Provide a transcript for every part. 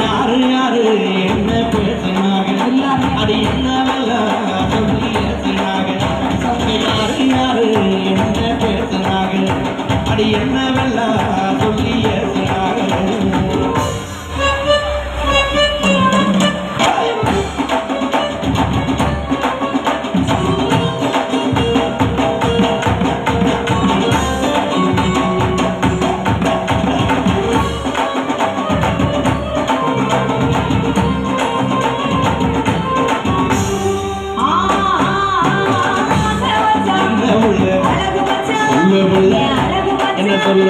யாரு யாரு என்ன பேசினாங்க அது என்னவெல்ல சொல்லி ஏசினாங்க யாரு யாரு என்ன பேசினாங்க அது என்னவெல்ல சொல்லி ஏசினாங்க என்ன சொல்ல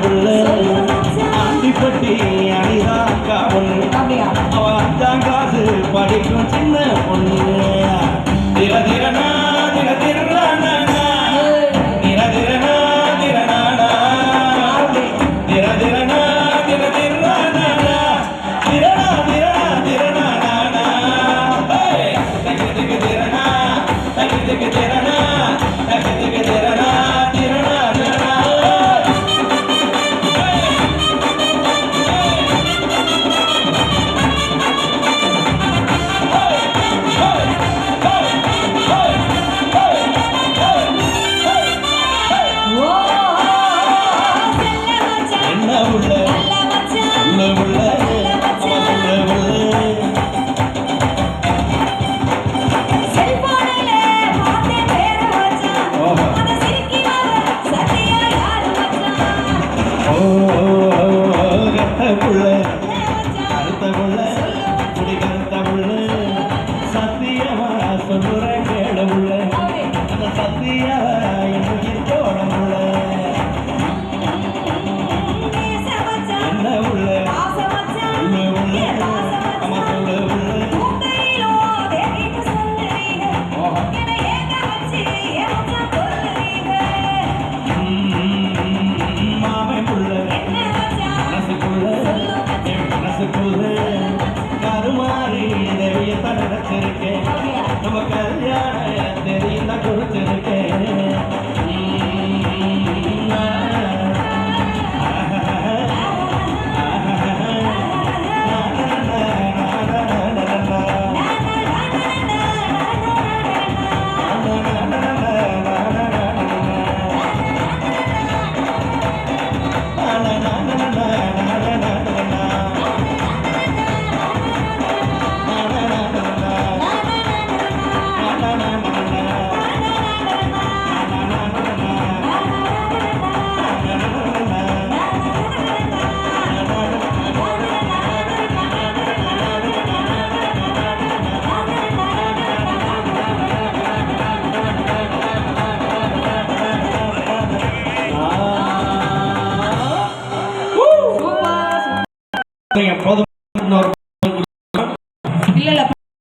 புள்ள ஆண்டிப்பட்டி அணிதாக்கா பொண்ணு அவ 5ஆம் கிளாஸ் படிக்கும் சின்ன பொண்ணு திர திரனா திர திரனா சத்தியமா சொல்லுற கேள உள்ள அந்த சத்தியா என்ன தோட உள்ள என்ன உள்ள உள்ள உள்ள அம்மா சொல்ல உள்ள மாமை உள்ள மனசுக்குள்ள என் மனசுக்குள்ள கருமாறி தேவிய தடுத்திருக்கேன் நம்ம கல்யாண தெரியல கொடுத்திருக்கேன் போதும்.